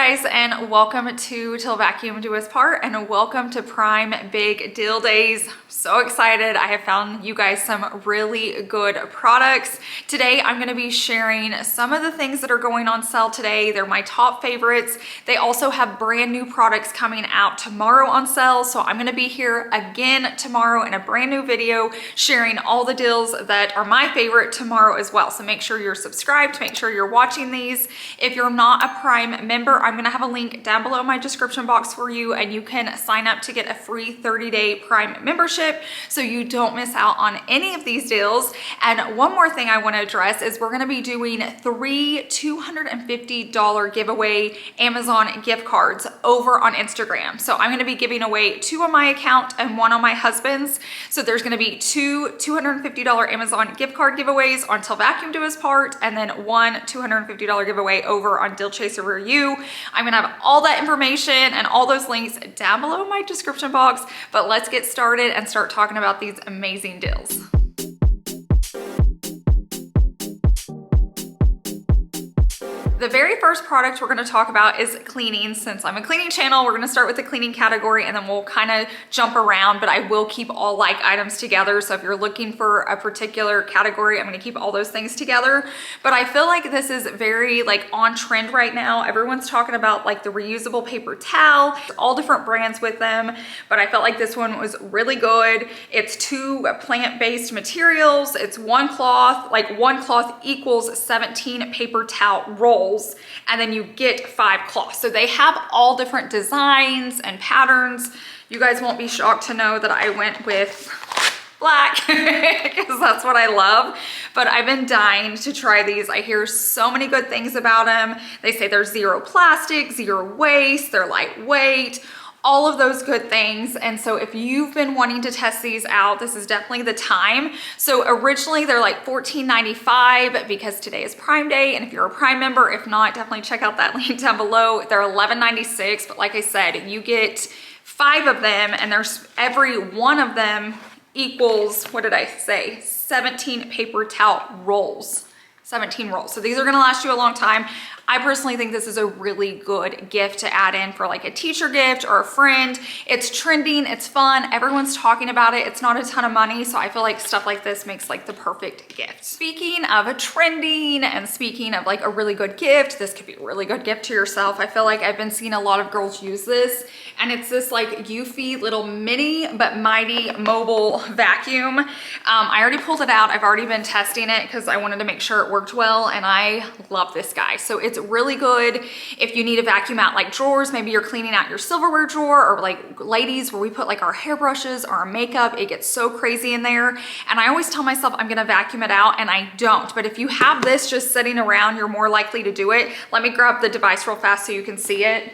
guys, and welcome to Till Vacuum Do Us Part, and welcome to Prime Big Deal Days. So excited. I have found you guys some really good products. Today I'm going to be sharing some of the things that are going on sale today. They're my top favorites. They also have brand new products coming out tomorrow on sale, so I'm going to be here again tomorrow in a brand new video sharing all the deals that are my favorite tomorrow as well. So make sure you're subscribed, make sure you're watching these. If you're not a Prime member, I'm going to have a link down below in my description box for you, and you can sign up to get a free 30-day Prime membership so you don't miss out on any of these deals. And one more thing I want to address is we're going to be doing 3 $250 giveaway Amazon gift cards over on Instagram. So I'm going to be giving away 2 on my account and 1 on my husband's. So there's going to be 2 $250 Amazon gift card giveaways on Till Vacuum Do Us Part, and then 1 $250 giveaway over on Deal Chaser Review. I'm going to have all that information and all those links down below in my description box, but let's get started and start talking about these amazing deals. The very first product we're going to talk about is cleaning. Since I'm a cleaning channel, we're going to start with the cleaning category and then we'll kind of jump around, but I will keep all like items together. So if you're looking for a particular category, I'm going to keep all those things together. But I feel like this is very like on trend right now. Everyone's talking about like the reusable paper towel, all different brands with them, but I felt like this one was really good. It's 2 plant-based materials. It's 1 cloth, like 1 cloth equals 17 paper towel rolls, and then you get 5 cloths. So they have all different designs and patterns. You guys won't be shocked to know that I went with black because that's what I love, but I've been dying to try these. I hear so many good things about them. They say they're 0 plastic, 0 waste, they're lightweight, all of those good things. And so if you've been wanting to test these out, this is definitely the time. So originally they're like $14.95 because today is Prime Day. And if you're a Prime member, if not, definitely check out that link down below. They're $11.96, but like I said, you get 5 of them, and there's every one of them equals, what did I say? 17 paper towel rolls. 17 rolls. So these are gonna last you a long time. I personally think this is a really good gift to add in for like a teacher gift or a friend. It's trending, it's fun, everyone's talking about it. It's not a ton of money, so I feel like stuff like this makes like the perfect gift. Speaking of a trending and speaking of like a really good gift, this could be a really good gift to yourself. I feel like I've been seeing a lot of girls use this, and it's this like Eufy little mini but mighty mobile vacuum. I already pulled it out. I've already been testing it because I wanted to make sure it worked well, and I love this guy. So it's really good if you need to vacuum out like drawers. Maybe you're cleaning out your silverware drawer, or like ladies where we put like our hairbrushes or our makeup. It gets so crazy in there, and I always tell myself I'm gonna vacuum it out, and I don't. But if you have this just sitting around, you're more likely to do it. Let me grab the device real fast so you can see it.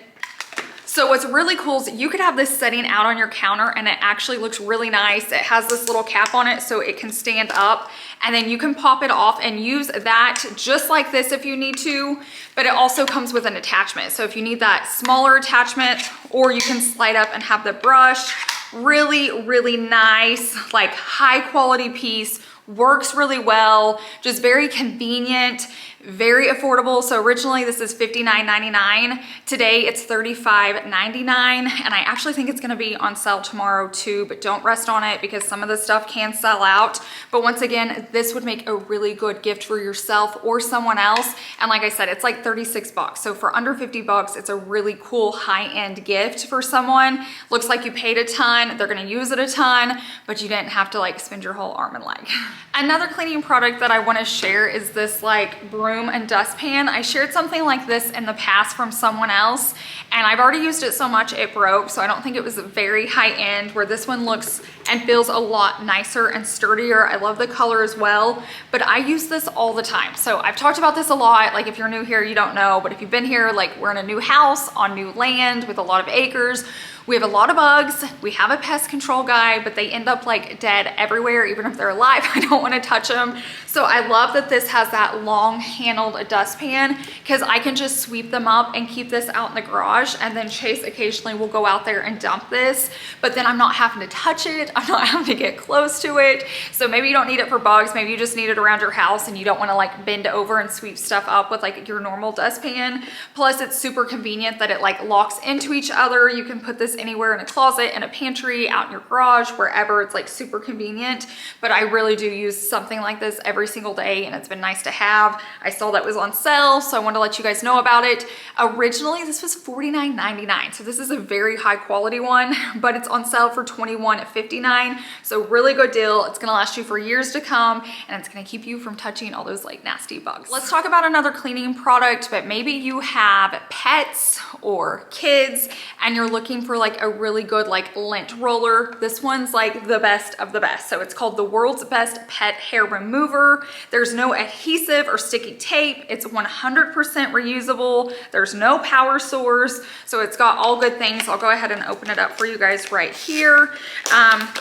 So what's really cool is you could have this sitting out on your counter, and it actually looks really nice. It has this little cap on it so it can stand up, and then you can pop it off and use that just like this if you need to, but it also comes with an attachment. So if you need that smaller attachment, or you can slide up and have the brush. Really, really nice, like high quality piece. Works really well, just very convenient, very affordable. So originally this is $59.99. Today it's $35.99, and I actually think it's gonna be on sale tomorrow too, but don't rest on it because some of the stuff can sell out. But once again, this would make a really good gift for yourself or someone else. And like I said, it's like 36 bucks. So for under 50 bucks, it's a really cool high-end gift for someone. Looks like you paid a ton, they're gonna use it a ton, but you didn't have to like spend your whole arm and leg. Another cleaning product that I want to share is this like Broom and Dustpan. I shared something like this in the past from someone else, and I've already used it so much it broke, so I don't think it was very high end, where this one looks and feels a lot nicer and sturdier. I love the color as well, but I use this all the time. So I've talked about this a lot. Like if you're new here, you don't know, but if you've been here, like we're in a new house on new land with a lot of acres. We have a lot of bugs. We have a pest control guy, but they end up like dead everywhere, even if they're alive. I don't want to touch them. So I love that this has that long handled dustpan, because I can just sweep them up and keep this out in the garage, and then Chase occasionally will go out there and dump this, but then I'm not having to touch it. I'm not having to get close to it. So maybe you don't need it for bugs, maybe you just need it around your house and you don't want to like bend over and sweep stuff up with like your normal dustpan. Plus it's super convenient that it like locks into each other. You can put this anywhere in a closet, in a pantry, out in your garage, wherever. It's like super convenient. But I really do use something like this every single day and it's been nice to have. I saw that was on sale, so I wanted to let you guys know about it. Originally this was $49.99, so this is a very high quality one, but it's on sale for $21.59. So really good deal. It's gonna last you for years to come and it's gonna keep you from touching all those like nasty bugs. Let's talk about another cleaning product, but maybe you have pets or kids and you're looking for like a really good like lint roller. This one's like the best of the best. So it's called the World's Best Pet Hair Remover. There's no adhesive or sticky tape. It's 100% reusable. There's no power source. So it's got all good things. I'll go ahead and open it up for you guys right here.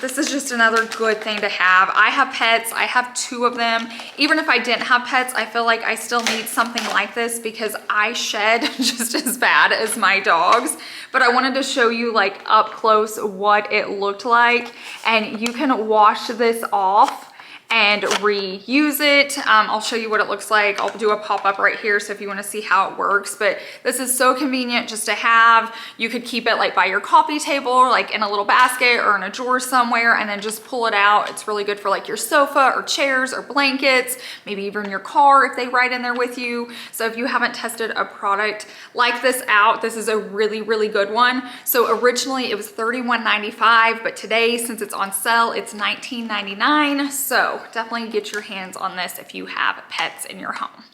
This is just another good thing to have. I have pets. I have 2 of them. Even if I didn't have pets, I feel like I still need something like this because I shed just as bad as my dogs. But I wanted to show you like up close what it looked like, and you can wash this off and reuse it. I'll show you what it looks like. I'll do a pop-up right here so if you want to see how it works, but this is so convenient just to have. You could keep it like by your coffee table or like in a little basket or in a drawer somewhere and then just pull it out. It's really good for like your sofa or chairs or blankets, maybe even your car if they ride in there with you. So if you haven't tested a product like this out, this is a really, really good one. So originally it was $31.95, but today since it's on sale, it's $19.99. So definitely get your hands on this if you have pets in your home.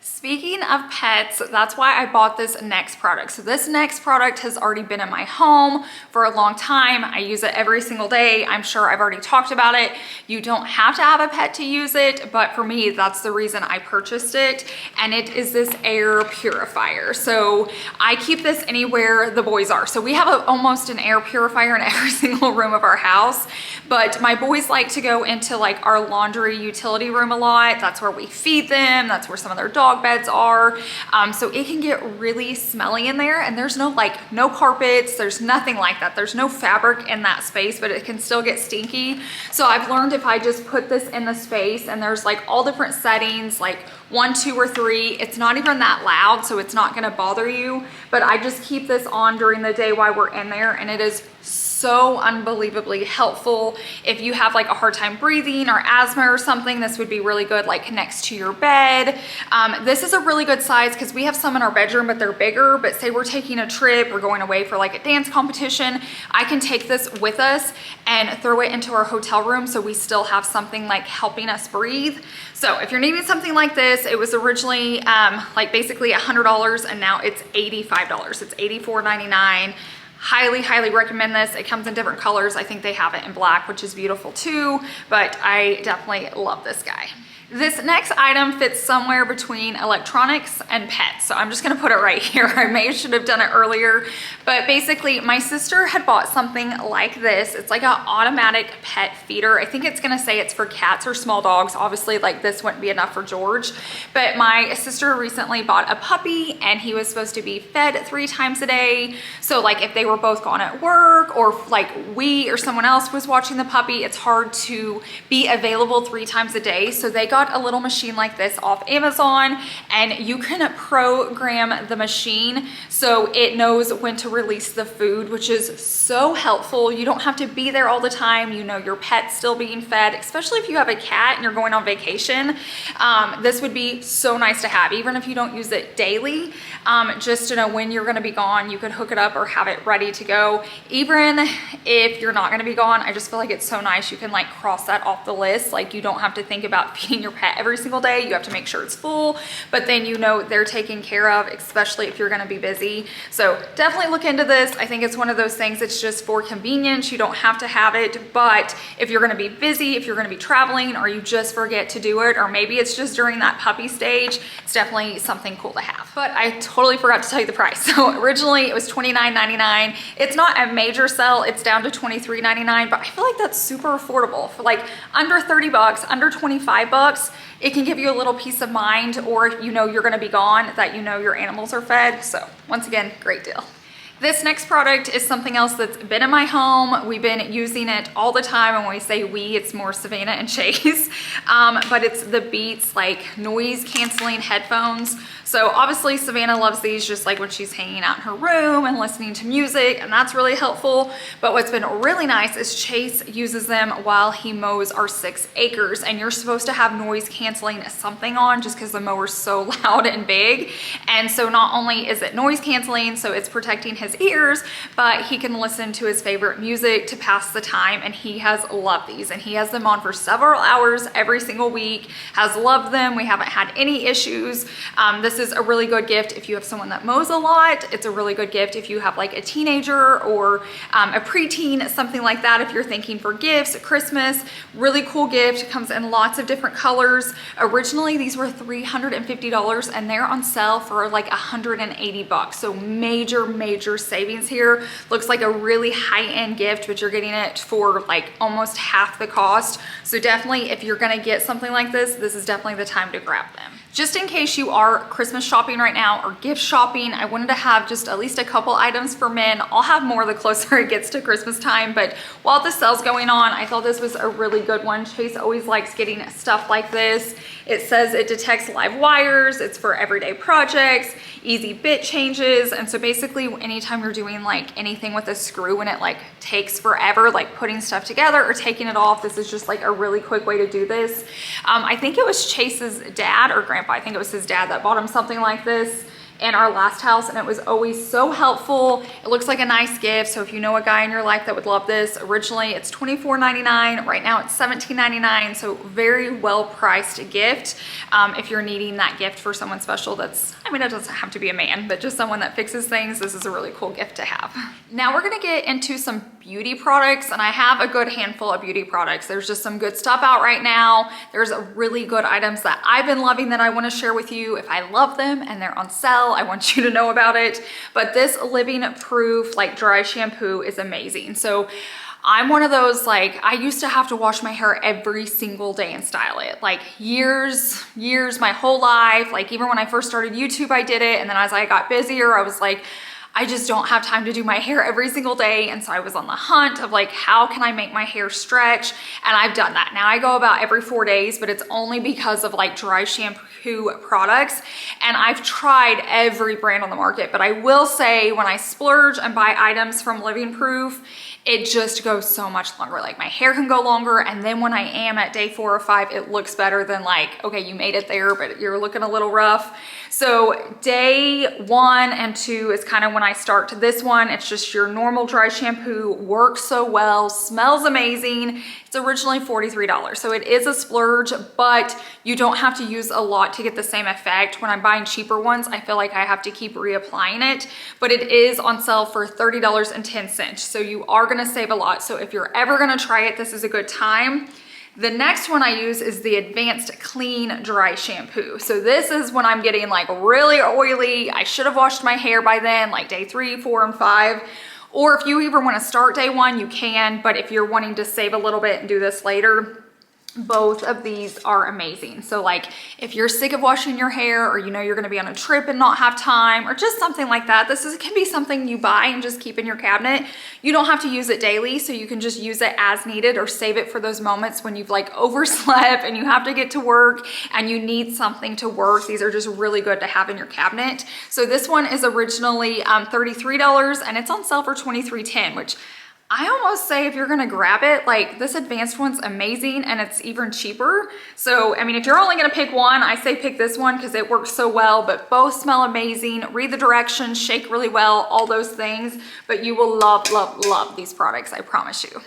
Speaking of pets, that's why I bought this next product. So this next product has already been in my home for a long time. I use it every single day. I'm sure I've already talked about it. You don't have to have a pet to use it, but for me, that's the reason I purchased it. And it is this air purifier. So I keep this anywhere the boys are. So we have almost an air purifier in every single room of our house, but my boys like to go into like our laundry utility room a lot. That's where we feed them. That's where some of their dog beds are. So it can get really smelly in there, and there's no carpets, there's nothing like that. There's no fabric in that space, but it can still get stinky. So I've learned if I just put this in the space and there's like all different settings, like 1, 2, or 3, it's not even that loud, so it's not gonna bother you. But I just keep this on during the day while we're in there, and it is so unbelievably helpful. If you have like a hard time breathing or asthma or something, this would be really good like next to your bed. This is a really good size because we have some in our bedroom, but they're bigger. But say we're taking a trip, we're going away for like a dance competition, I can take this with us and throw it into our hotel room so we still have something like helping us breathe. So if you're needing something like this, it was originally like basically $100 and now it's $85. It's $84.99. Highly, highly recommend this. It comes in different colors. I think they have it in black, which is beautiful too, but I definitely love this guy. This next item fits somewhere between electronics and pets. So I'm just gonna put it right here. I should have done it earlier, but basically my sister had bought something like this. It's like an automatic pet feeder. I think it's gonna say it's for cats or small dogs. Obviously like this wouldn't be enough for George, but my sister recently bought a puppy and he was supposed to be fed 3 times a day. So like if they were both gone at work or like we or someone else was watching the puppy, it's hard to be available 3 times a day. So they got a little machine like this off Amazon, and you can program the machine so it knows when to release the food, which is so helpful. You don't have to be there all the time. You know your pet's still being fed, especially if you have a cat and you're going on vacation. This would be so nice to have, even if you don't use it daily. Just to know when you're going to be gone, you could hook it up or have it ready to go. Even if you're not going to be gone, I just feel like it's so nice. You can like cross that off the list. Like you don't have to think about feeding your pet every single day. You have to make sure it's full, but then you know they're taken care of, especially if you're going to be busy. So definitely look into this. I think it's one of those things that's just for convenience. You don't have to have it, but if you're going to be busy, if you're going to be traveling, or you just forget to do it, or maybe it's just during that puppy stage, it's definitely something cool to have. But I totally forgot to tell you the price. So originally it was $29.99. It's not a major sale. It's down to $23.99, but I feel like that's super affordable for like under 30 bucks, under 25 bucks. It can give you a little peace of mind, or if you know you're going to be gone, that you know your animals are fed. So once again, great deal. This next product is something else that's been in my home. We've been using it all the time, and when we say we, it's more Savannah and Chase. But it's the Beats like noise canceling headphones. So obviously Savannah loves these just like when she's hanging out in her room and listening to music, and that's really helpful. But what's been really nice is Chase uses them while he mows our 6 acres, and you're supposed to have noise canceling something on just because the mower's so loud and big. And so not only is it noise canceling, so it's protecting his ears, but he can listen to his favorite music to pass the time, and he has loved these, and he has them on for several hours every single week, has loved them. We haven't had any issues. This is a really good gift if you have someone that mows a lot. It's a really good gift if you have like a teenager or a preteen, something like that. If you're thinking for gifts, Christmas, really cool gift. Comes in lots of different colors. Originally these were $350 and they're on sale for like 180 bucks. So major savings here. Looks like a really high-end gift, but you're getting it for like almost half the cost. So definitely if you're gonna get something like this, this is definitely the time to grab them. Just in case you are Christmas shopping right now or gift shopping, I wanted to have just at least a couple items for men. I'll have more the closer it gets to Christmas time, but while the sale's going on, I thought this was a really good one. Chase always likes getting stuff like this. It says it detects live wires, it's for everyday projects, easy bit changes, and so basically anytime you're doing like anything with a screw and it like takes forever, like putting stuff together or taking it off, this is just like a really quick way to do this. I think it was Chase's dad or grandpa, I think it was his dad that bought him something like this in our last house, and it was always so helpful. It looks like a nice gift, so if you know a guy in your life that would love this, originally it's $24.99, right now it's $17.99, so very well priced gift. If you're needing that gift for someone special that's, I mean, it doesn't have to be a man, but just someone that fixes things, this is a really cool gift to have. Now we're gonna get into some beauty products, and I have a good handful of beauty products. There's just some good stuff out right now. There's really good items that I've been loving that I wanna share with you. If I love them and they're on sale, I want you to know about it. But this living proof like dry shampoo is amazing. So I'm one of those, like, I used to have to wash my hair every single day and style it, like years, my whole life. Like even when I first started YouTube, I did it. And then as I got busier, I was like, I just don't have time to do my hair every single day. And so I was on the hunt of like, how can I make my hair stretch? And I've done that. Now I go about every 4 days, but it's only because of like dry shampoo products. And I've tried every brand on the market, but I will say when I splurge and buy items from Living Proof, it just goes so much longer. Like my hair can go longer, and then when I am at day 4 or 5, it looks better than like, okay, you made it there, but you're looking a little rough. So day 1 and 2 is kind of when I start to this one. It's just your normal dry shampoo, works so well, smells amazing. It's originally $43, so it is a splurge, but you don't have to use a lot to get the same effect. When I'm buying cheaper ones, I feel like I have to keep reapplying it, but it is on sale for $30.10. So you are gonna save a lot. So if you're ever gonna try it, this is a good time. The next one I use is the Advanced Clean Dry Shampoo. So this is when I'm getting like really oily. I should have washed my hair by then, like day 3, 4, and 5. Or if you even want to start day 1, you can, but if you're wanting to save a little bit and do this later, both of these are amazing. So like if you're sick of washing your hair, or you know you're gonna be on a trip and not have time, or just something like that, can be something you buy and just keep in your cabinet. You don't have to use it daily, so you can just use it as needed or save it for those moments when you've like overslept and you have to get to work and you need something to work. These are just really good to have in your cabinet. So this one is originally $33 and it's on sale for $23.10, which I almost say if you're gonna grab it, like this advanced one's amazing and it's even cheaper. So, I mean, if you're only gonna pick one, I say pick this one because it works so well, but both smell amazing, read the directions, shake really well, all those things, but you will love these products, I promise you.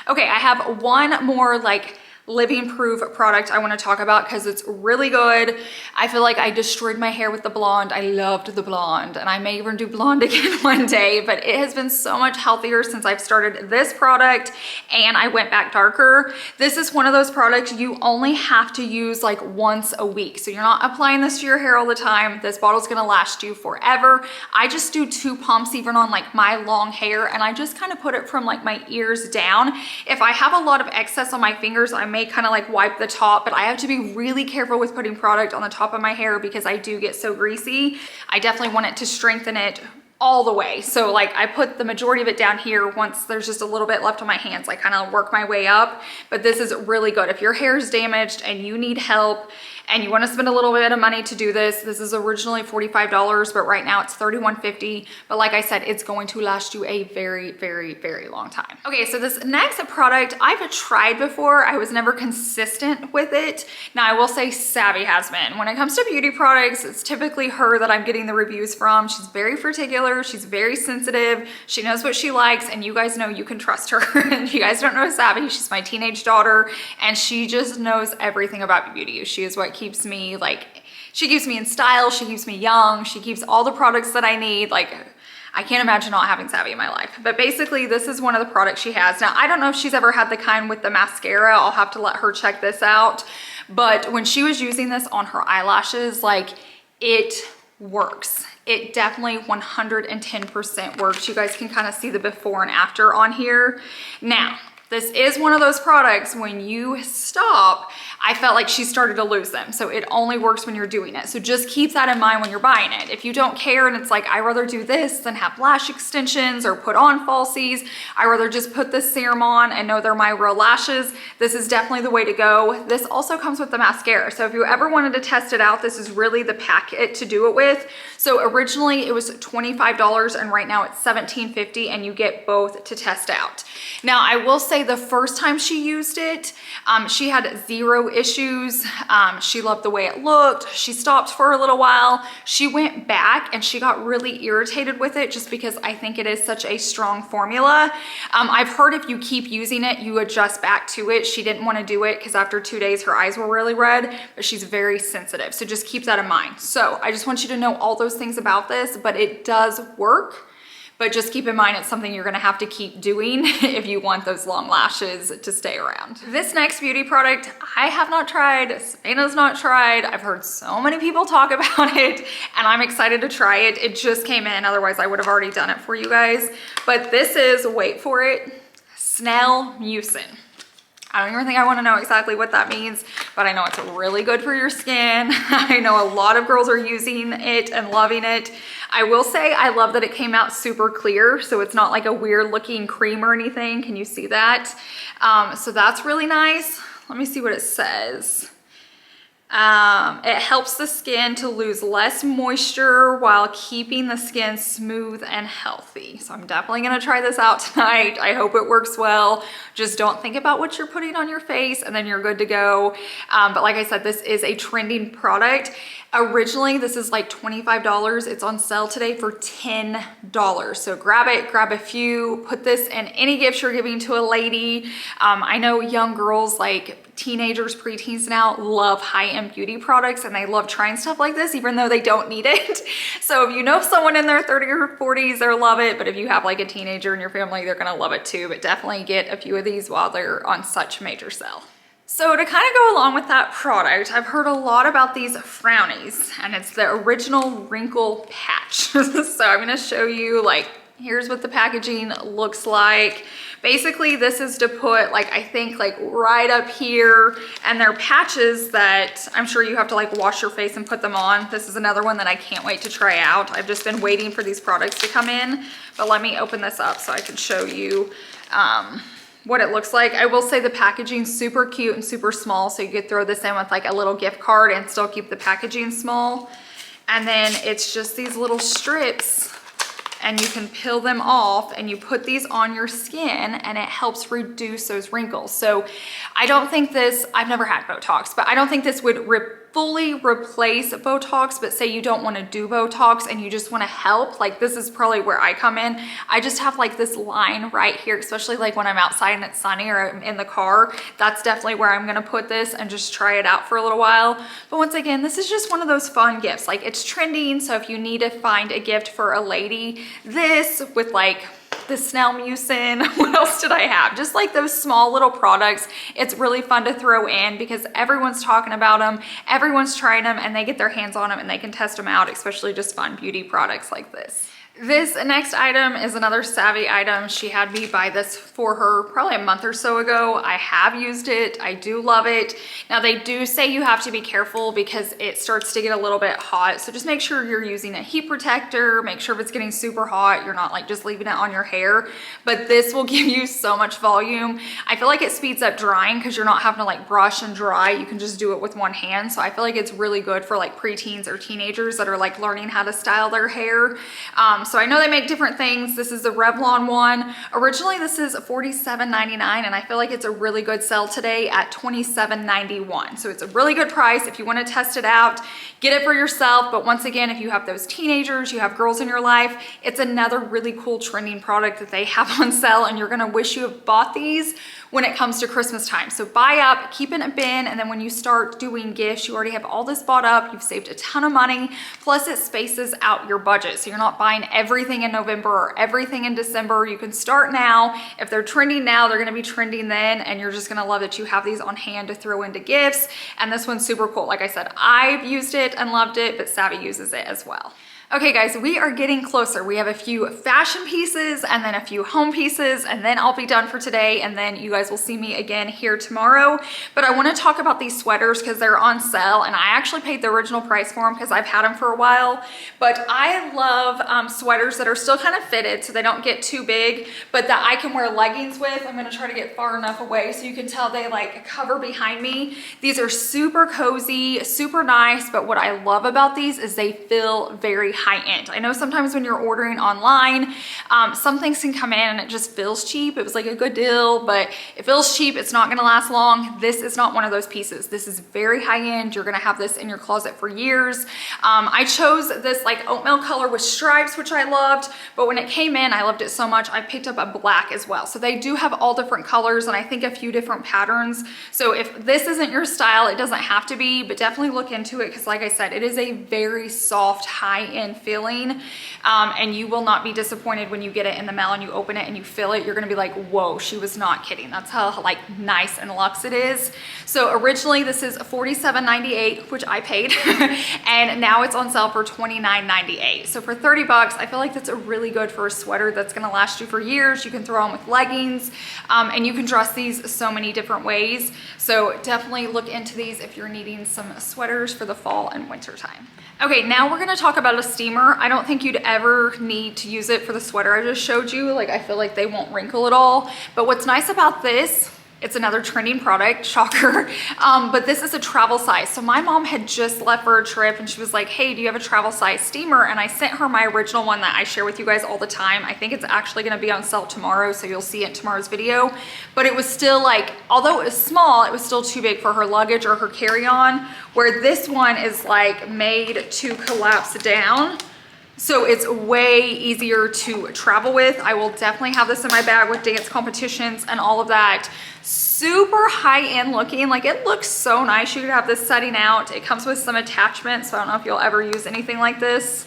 Okay, I have one more like Living Proof product I want to talk about because it's really good. I feel like I destroyed my hair with the blonde. I loved the blonde, and I may even do blonde again one day, but it has been so much healthier since I've started this product and I went back darker. This is one of those products you only have to use like once a week. So you're not applying this to your hair all the time. This bottle's gonna last you forever. I just do 2 pumps even on like my long hair, and I just kind of put it from like my ears down. If I have a lot of excess on my fingers, I may kind of like wipe the top, but I have to be really careful with putting product on the top of my hair because I do get so greasy. I definitely want it to strengthen it all the way. So like I put the majority of it down here. Once there's just a little bit left on my hands, I kind of work my way up. But this is really good. If your hair is damaged and you need help and you want to spend a little bit of money to do this, this is originally $45, but right now it's $31.50. But like I said, it's going to last you a very, very, very long time. Okay, so this next product I've tried before. I was never consistent with it. Now I will say Savvy has been. When it comes to beauty products, it's typically her that I'm getting the reviews from. She's very particular. She's very sensitive. She knows what she likes, and you guys know you can trust her. If you guys don't know Savvy, she's my teenage daughter, and she just knows everything about beauty. She is what keeps me she keeps me in style, she keeps me young, she keeps all the products that I need. Like, I can't imagine not having Savvy in my life. But basically, this is one of the products she has. Now, I don't know if she's ever had the kind with the mascara. I'll have to let her check this out. But when she was using this on her eyelashes, like, it works. It definitely 110% works. You guys can kind of see the before and after on here. Now, this is one of those products when you stop, I felt like she started to lose them. So it only works when you're doing it. So just keep that in mind when you're buying it. If you don't care and it's like, I rather do this than have lash extensions or put on falsies, I rather just put this serum on and know they're my real lashes, this is definitely the way to go. This also comes with the mascara. So if you ever wanted to test it out, this is really the packet to do it with. So originally it was $25 and right now it's $17.50, and you get both to test out. Now I will say the first time she used it, she had zero issues. She loved the way it looked. She stopped for a little while. She went back and she got really irritated with it just because I think it is such a strong formula. I've heard if you keep using it, you adjust back to it. She didn't want to do it because after 2 days her eyes were really red, but she's very sensitive. So just keep that in mind. So I just want you to know all those things about this, but it does work. But just keep in mind, it's something you're gonna have to keep doing if you want those long lashes to stay around. This next beauty product, I have not tried, Savannah's not tried. I've heard so many people talk about it, and I'm excited to try it. It just came in, otherwise I would have already done it for you guys. But this is, wait for it, Snail Mucin. I don't even think I want to know exactly what that means, but I know it's really good for your skin. I know a lot of girls are using it and loving it. I will say I love that it came out super clear, so it's not like a weird looking cream or anything. Can you see that? So that's really nice. Let me see what it says. It helps the skin to lose less moisture while keeping the skin smooth and healthy. So I'm definitely gonna try this out tonight. I hope it works well. Just don't think about what you're putting on your face and then you're good to go. But like I said, this is a trending product. Originally, this is like $25. It's on sale today for $10. So grab it, grab a few, put this in any gift you're giving to a lady. I know young girls, like teenagers, preteens now, love high-end beauty products and they love trying stuff like this even though they don't need it. So if you know someone in their 30s or 40s, they'll love it. But if you have like a teenager in your family, they're gonna love it too. But definitely get a few of these while they're on such major sale. So to kind of go along with that product, I've heard a lot about these Frownies, and it's the original Wrinkle patch. So I'm gonna show you, like, here's what the packaging looks like. Basically, this is to put, like, I think like right up here, and they're patches that I'm sure you have to like wash your face and put them on. This is another one that I can't wait to try out. I've just been waiting for these products to come in, but let me open this up so I can show you what it looks like. I will say the packaging's super cute and super small, so you could throw this in with like a little gift card and still keep the packaging small. And then it's just these little strips, and you can peel them off and you put these on your skin and it helps reduce those wrinkles. So I don't think this, I've never had Botox, but I don't think this would fully replace Botox. But say you don't want to do Botox and you just want to help, like this is probably where I come in. I just have like this line right here, especially like when I'm outside and it's sunny or I'm in the car. That's definitely where I'm gonna put this and just try it out for a little while. But once again, this is just one of those fun gifts. Like, it's trending, so if you need to find a gift for a lady, this with like the Snail Mucin, what else did I have? Just like those small little products. It's really fun to throw in because everyone's talking about them, everyone's trying them, and they get their hands on them and they can test them out, especially just fun beauty products like this. This next item is another Savvy item. She had me buy this for her probably a month or so ago. I have used it. I do love it. Now they do say you have to be careful because it starts to get a little bit hot. So just make sure you're using a heat protector. Make sure if it's getting super hot, you're not like just leaving it on your hair. But this will give you so much volume. I feel like it speeds up drying because you're not having to like brush and dry. You can just do it with one hand. So I feel like it's really good for like preteens or teenagers that are like learning how to style their hair. So I know they make different things. This is the Revlon one. Originally, this is $47.99, and I feel like it's a really good sale today at $27.91. So it's a really good price if you want to test it out. Get it for yourself. But once again, if you have those teenagers, you have girls in your life, it's another really cool trending product that they have on sale, and you're gonna wish you have bought these when it comes to Christmas time. So buy up, keep in a bin, and then when you start doing gifts, you already have all this bought up, you've saved a ton of money, plus it spaces out your budget. So you're not buying everything in November or everything in December. You can start now. If they're trending now, they're gonna be trending then, and you're just gonna love that you have these on hand to throw into gifts. And this one's super cool. Like I said, I've used it and loved it, but Savvy uses it as well. Okay guys, we are getting closer. We have a few fashion pieces and then a few home pieces, and then I'll be done for today, and then you guys will see me again here tomorrow. But I want to talk about these sweaters because they're on sale, and I actually paid the original price for them because I've had them for a while. But I love sweaters that are still kind of fitted so they don't get too big, but that I can wear leggings with. I'm going to try to get far enough away so you can tell they like cover behind me. These are super cozy, super nice, but what I love about these is they feel very high-end. I know sometimes when you're ordering online, some things can come in and it just feels cheap. It was like a good deal, but it feels cheap. It's not gonna last long. This is not one of those pieces. This is very high-end. You're gonna have this in your closet for years. I chose this like oatmeal color with stripes, which I loved, but when it came in, I loved it so much, I picked up a black as well. So they do have all different colors and I think a few different patterns. So if this isn't your style, it doesn't have to be, but definitely look into it because like I said, it is a very soft, high-end feeling, and you will not be disappointed when you get it in the mail and you open it and you feel it. You're gonna be like, whoa, she was not kidding. That's how like nice and luxe it is. So originally this is $47.98, which I paid, and now it's on sale for $29.98. So for 30 bucks, I feel like that's a really good for a sweater that's gonna last you for years. You can throw on with leggings, and you can dress these so many different ways. So definitely look into these if you're needing some sweaters for the fall and winter time. Okay, now we're gonna talk about a steamer. I don't think you'd ever need to use it for the sweater I just showed you. Like, I feel like they won't wrinkle at all. But what's nice about this, it's another trending product, shocker, but this is a travel size. So my mom had just left for a trip and she was like, hey, do you have a travel size steamer? And I sent her my original one that I share with you guys all the time. I think it's actually gonna be on sale tomorrow, so you'll see it in tomorrow's video. But it was still like, although it was small, it was still too big for her luggage or her carry-on, where this one is like made to collapse down. So it's way easier to travel with. I will definitely have this in my bag with dance competitions and all of that. Super high-end looking, like it looks so nice. You could have this setting out. It comes with some attachments, so I don't know if you'll ever use anything like this.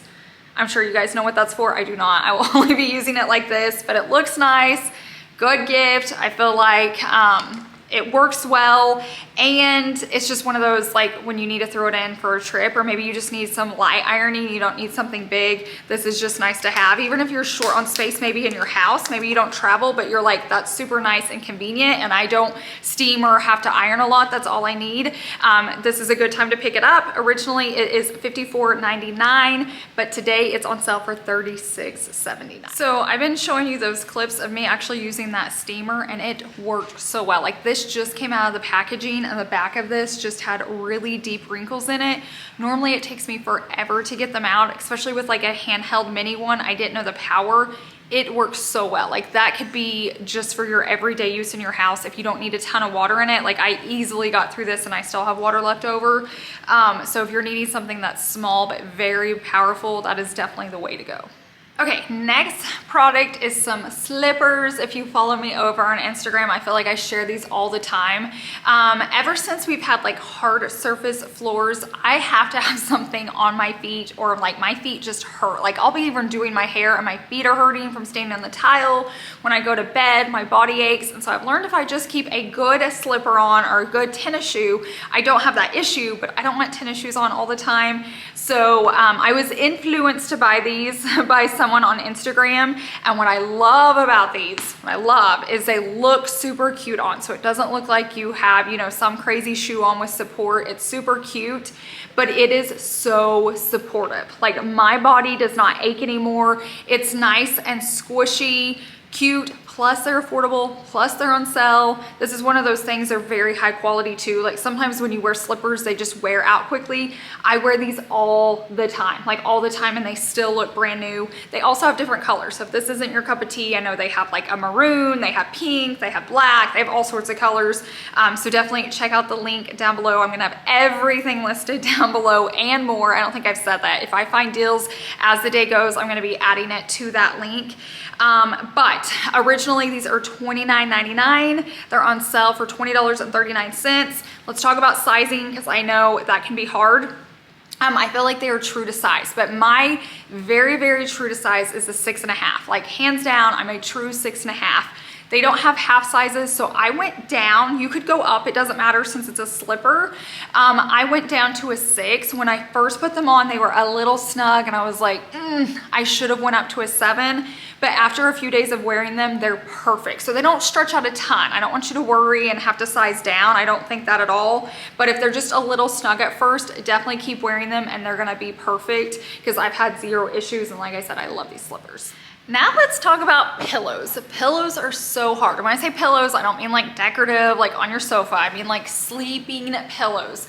I'm sure you guys know what that's for. I do not. I will only be using it like this, but it looks nice. Good gift. I feel like it works well, and it's just one of those like when you need to throw it in for a trip, or maybe you just need some light ironing, you don't need something big. This is just nice to have, even if you're short on space maybe in your house, maybe you don't travel, but you're like, that's super nice and convenient, and I don't steam or have to iron a lot, that's all I need. This is a good time to pick it up. Originally it is $54.99, but today it's on sale for $36.79. So I've been showing you those clips of me actually using that steamer, and it worked so well. Like, this just came out of the packaging, and the back of this just had really deep wrinkles in it. Normally it takes me forever to get them out, especially with like a handheld mini one. I didn't know the power. It works so well. Like, that could be just for your everyday use in your house if you don't need a ton of water in it. Like, I easily got through this and I still have water left over. So if you're needing something that's small but very powerful, that is definitely the way to go. Okay, next product is some slippers. If you follow me over on Instagram, I feel like I share these all the time. Ever since we've had like hard surface floors, I have to have something on my feet, or like my feet just hurt. Like, I'll be even doing my hair and my feet are hurting from standing on the tile. When I go to bed, my body aches. And so I've learned if I just keep a good slipper on or a good tennis shoe, I don't have that issue, but I don't want tennis shoes on all the time. So I was influenced to buy these by someone someone on Instagram, and what I love about these, what I love is they look super cute on. So it doesn't look like you have, you know, some crazy shoe on with support. It's super cute, but it is so supportive. Like my body does not ache anymore. It's nice and squishy, cute, plus they're affordable, plus they're on sale. This is one of those things, they're very high quality too. Like sometimes when you wear slippers, they just wear out quickly. I wear these all the time, like all the time, and they still look brand new. They also have different colors. So if this isn't your cup of tea, I know they have like a maroon, they have pink, they have black, they have all sorts of colors. So definitely check out the link down below. I'm gonna have everything listed down below and more. I don't think I've said that. If I find deals as the day goes, I'm gonna be adding it to that link. But originally these are $29.99. They're on sale for $20.39. Let's talk about sizing, because I know that can be hard. I feel like they are true to size, but my very, very true to size is a 6.5. Like hands down, I'm a true 6.5. They don't have half sizes, so I went down. You could go up, it doesn't matter since it's a slipper. I went down to a 6. When I first put them on, they were a little snug, and I was like, I should have went up to a 7. But after a few days of wearing them, they're perfect. So they don't stretch out a ton. I don't want you to worry and have to size down. I don't think that at all. But if they're just a little snug at first, definitely keep wearing them, and they're gonna be perfect, because I've had 0 issues. And like I said, I love these slippers. Now let's talk about pillows. Pillows are so hard. And when I say pillows, I don't mean like decorative, like on your sofa. I mean like sleeping pillows.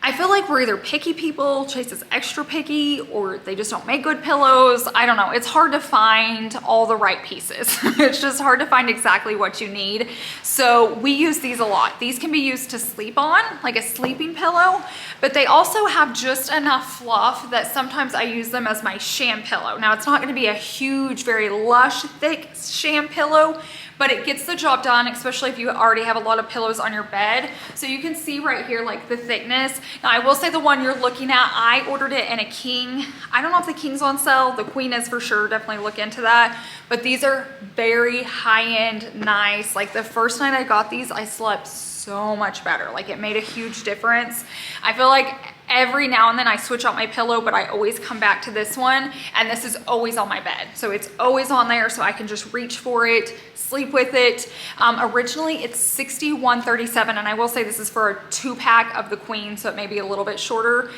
I feel like we're either picky people, Chase is extra picky, or they just don't make good pillows. I don't know. It's hard to find all the right pieces. It's just hard to find exactly what you need. So we use these a lot. These can be used to sleep on, like a sleeping pillow, but they also have just enough fluff that sometimes I use them as my sham pillow. Now it's not gonna be a huge, very lush, thick sham pillow, but it gets the job done, especially if you already have a lot of pillows on your bed. So you can see right here, like the thickness. Now I will say the one you're looking at, I ordered it in a king. I don't know if the king's on sale. The queen is for sure, definitely look into that. But these are very high-end, nice. Like the first night I got these, I slept so much better. Like it made a huge difference. I feel like every now and then I switch out my pillow, but I always come back to this one, and this is always on my bed. So it's always on there, so I can just reach for it, sleep with it. Originally it's $61.37, and I will say this is for a 2-pack of the queen, so it may be a little bit shorter.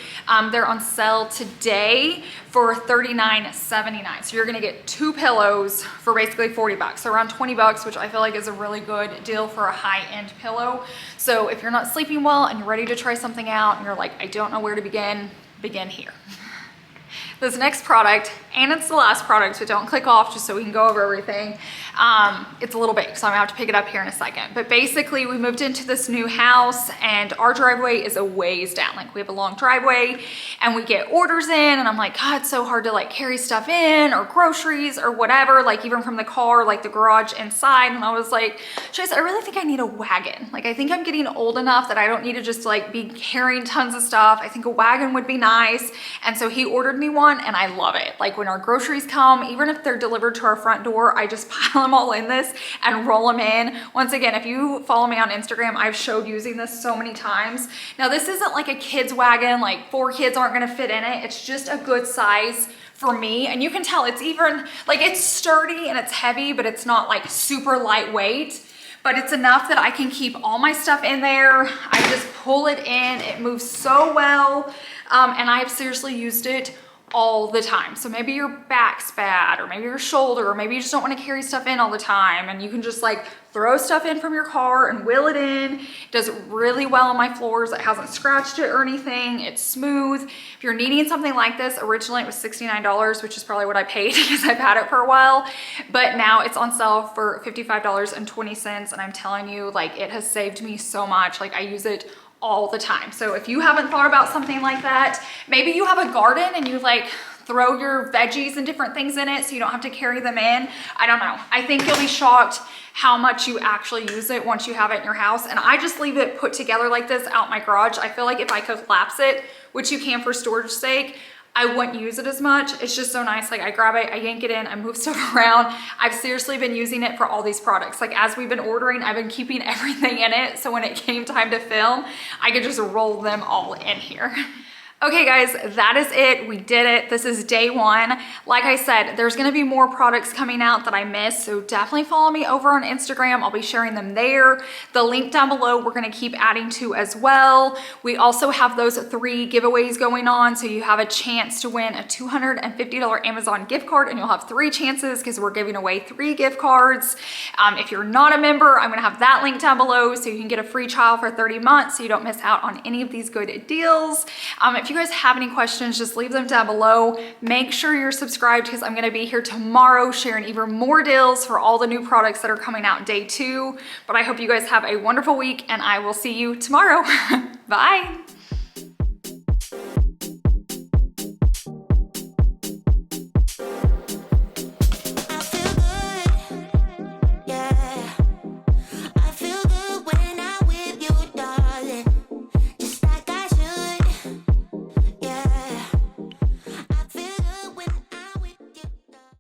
They're on sale today for $39.79. So you're gonna get 2 pillows for basically 40 bucks, so around 20 bucks, which I feel like is a really good deal for a high-end pillow. So if you're not sleeping well and you're ready to try something out and you're like, I don't know where to begin here. This next product, and it's the last product, so don't click off just so we can go over everything. It's a little big, so I'm gonna have to pick it up here in a second. But basically, we moved into this new house, and our driveway is a ways down. Like we have a long driveway, and we get orders in, and I'm like, God, it's so hard to like carry stuff in, or groceries, or whatever, like even from the car, like the garage inside. And I was like, Chase, I really think I need a wagon. Like I think I'm getting old enough that I don't need to just like be carrying tons of stuff. I think a wagon would be nice. And so he ordered me one, and I love it. Like when our groceries come, even if they're delivered to our front door, I just pile them all in this and roll them in. Once again, if you follow me on Instagram, I've showed using this so many times. Now this isn't like a kid's wagon, like 4 kids aren't gonna fit in it. It's just a good size for me. And you can tell it's even, like it's sturdy and it's heavy, but it's not like super lightweight. But it's enough that I can keep all my stuff in there. I just pull it in, it moves so well. And I have seriously used it all the time. So maybe your back's bad, or maybe your shoulder, or maybe you just don't want to carry stuff in all the time, and you can just like throw stuff in from your car and wheel it in. It does really well on my floors. It hasn't scratched it or anything. It's smooth. If you're needing something like this, originally it was $69, which is probably what I paid because I've had it for a while, but now it's on sale for $55.20, and I'm telling you, like, it has saved me so much. Like I use it all the time. So if you haven't thought about something like that, maybe you have a garden and you like throw your veggies and different things in it so you don't have to carry them in. I don't know. I think you'll be shocked how much you actually use it once you have it in your house. And I just leave it put together like this out my garage. I feel like if I could collapse it, which you can for storage sake, I wouldn't use it as much. It's just so nice. Like I grab it, I yank it in, I move stuff around. I've seriously been using it for all these products. Like as we've been ordering, I've been keeping everything in it. So when it came time to film, I could just roll them all in here. Okay guys, that is it. We did it. This is day one. Like I said, there's gonna be more products coming out that I missed, so definitely follow me over on Instagram. I'll be sharing them there. The link down below we're gonna keep adding to as well. We also have those 3 giveaways going on, so you have a chance to win a $250 Amazon gift card, and you'll have 3 chances because we're giving away 3 gift cards. If you're not a member, I'm gonna have that link down below so you can get a free trial for 30 months so you don't miss out on any of these good deals. If you guys have any questions, just leave them down below. Make sure you're subscribed because I'm gonna be here tomorrow sharing even more deals for all the new products that are coming out day 2. But I hope you guys have a wonderful week and I will see you tomorrow. Bye.